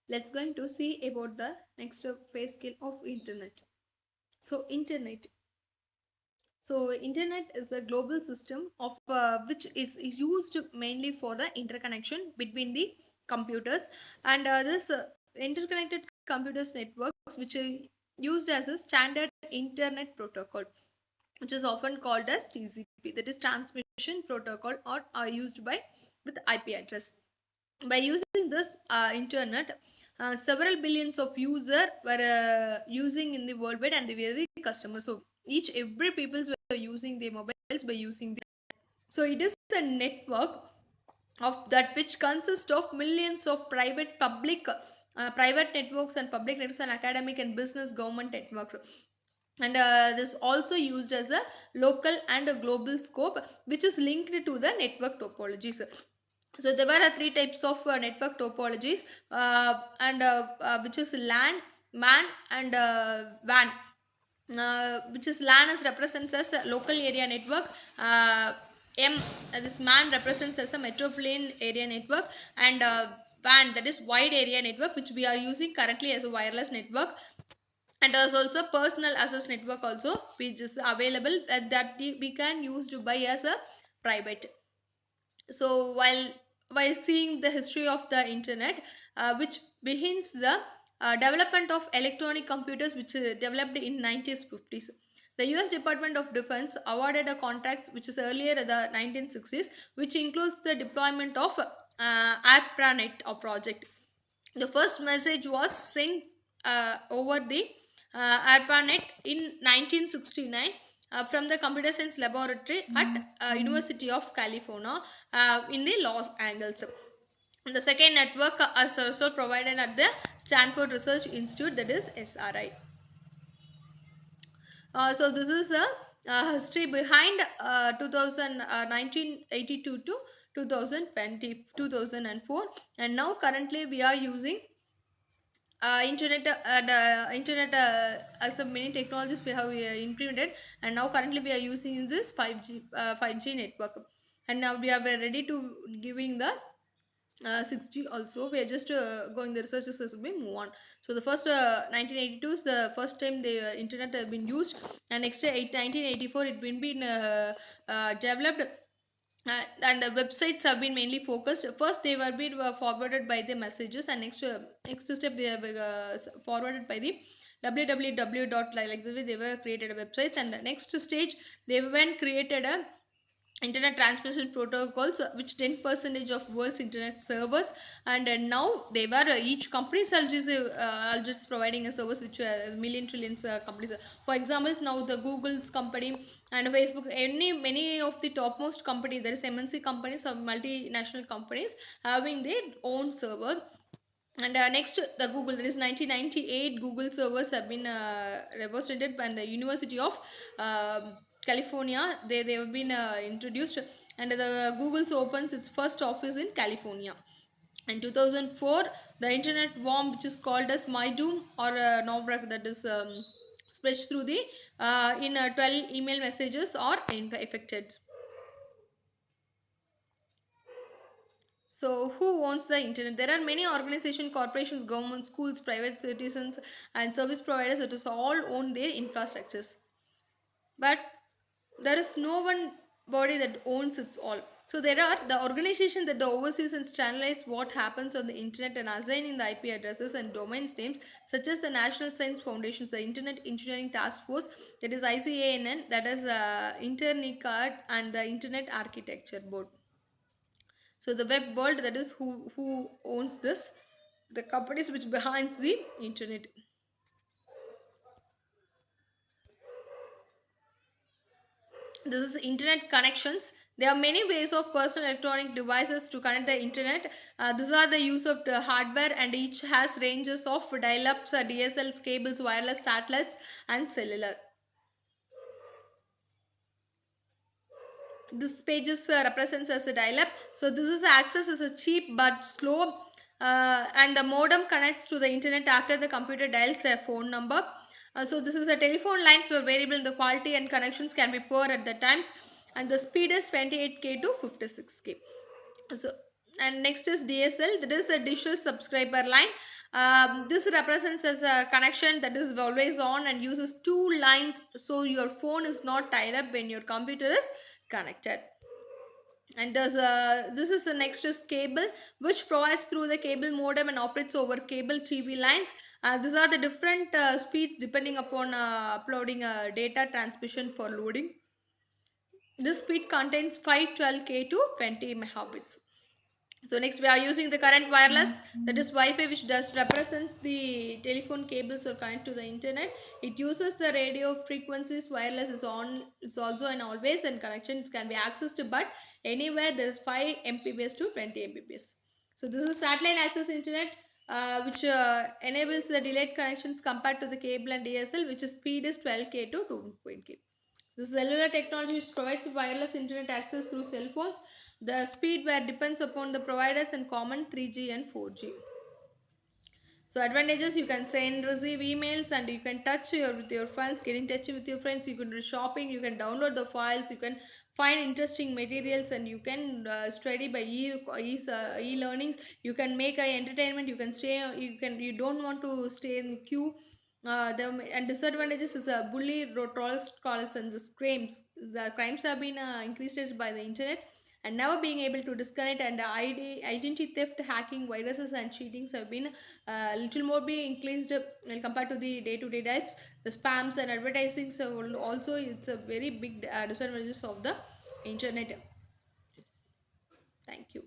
Let's going to see about the next phase scale of internet. So internet is a global system of which is used mainly for the interconnection between the computers, and this interconnected computers networks which are used as a standard internet protocol, which is often called as TCP, that is transmission protocol, or are used by with IP address. By using this internet, several billions of users were using in the worldwide, and they were the customers. So each every peoples were using their mobiles by using the. So it is a network of that which consists of millions of private networks and public networks and academic and business government networks, and this also used as a local and a global scope, which is linked to the network topologies. So there were three types of network topologies, and which is LAN, MAN, and WAN. Which is LAN as represents as a local area network. M This MAN represents as a metropolitan area network, and WAN, that is wide area network, which we are using currently as a wireless network. And there's also personal access network also, which is available that we can use to buy as a private. So while seeing the history of the internet, which begins the development of electronic computers, which developed in 1950s. The US Department of Defense awarded a contract which is earlier in the 1960s, which includes the deployment of ARPANET or project. The first message was sent over the ARPANET in 1969 from the computer science laboratory at University of California in the Los Angeles. The second network is also provided at the Stanford Research Institute, that is SRI. So this is a history behind 1982 to 2020 2004, and now currently we are using internet as a many technologies we have implemented, and now currently we are using this 5G network, and now we are ready to giving the 6G also. We are just going the researchers as we move on. So the first 1982 is the first time the internet has been used, and next 1984 it been developed, and the websites have been mainly focused. First they were being forwarded by the messages, and next step they have forwarded by the www dot, like the way they were created websites, and the next stage they went created a internet transmission protocols, which 10 percentage of world's internet servers, and now they were each companies are just providing a service which million trillions companies. For examples, now the Google's company and Facebook, any many of the topmost companies, there is MNC companies or multinational companies having their own server. And next the Google, that is 1998 Google servers have been demonstrated by the University of California. They have been introduced, and the Google's opens its first office in California. In 2004, the internet worm, which is called as MyDoom or Novrak, that is spread through the in 12 email messages are infected. So, who owns the internet? There are many organizations, corporations, governments, schools, private citizens, and service providers that is all own their infrastructures. But there is no one body that owns it all. So there are the organization that the oversees and standardize what happens on the internet and assigning the IP addresses and domains names, such as the National Science Foundation, the Internet Engineering Task Force, that is ICANN, that is Internicard, and the Internet Architecture Board. So the web world, that is who owns this, the companies which behind the internet. This is internet connections. There are many ways of personal electronic devices to connect the internet. These are the use of the hardware, and each has ranges of dial-ups, DSLs, cables, wireless, satellites, and cellular. This page is represents as a dial-up. So this is access is a cheap but slow, and the modem connects to the internet after the computer dials a phone number. So this is a telephone lines were variable. The quality and connections can be poor at the times, and the speed is 28K to 56K. So, and next is DSL, that is a digital subscriber line. This represents as a connection that is always on and uses two lines, so your phone is not tied up when your computer is connected. And this is the next is cable, which provides through the cable modem and operates over cable TV lines. These are the different speeds depending upon uploading data transmission for loading. This speed contains 512K to 20 megabits. So next we are using the current wireless, that is Wi-Fi, which does represents the telephone cables or connect to the internet. It uses the radio frequencies. Wireless is on. It's also an always and connection. It can be accessed but anywhere. There's 5 Mbps to 20 Mbps. So this is satellite access internet, which enables the delayed connections compared to the cable and DSL, which is speed is 12K to 2.K. The cellular technology which provides wireless internet access through cell phones. The speed where depends upon the providers and common 3G and 4G. So advantages, you can send receive emails and you can touch with your friends, get in touch with your friends, you can do shopping, you can download the files, you can find interesting materials, and you can study by e-learning. You can make a entertainment, you can stay, you don't want to stay in the queue. The and disadvantages is a bully trolls calls and the crimes. The crimes have been increased by the internet and never being able to disconnect, and the identity theft, hacking, viruses and cheatings have been little more be increased compared to the day-to-day types. The spams and advertising, so also it's a very big disadvantages of the internet. Thank you.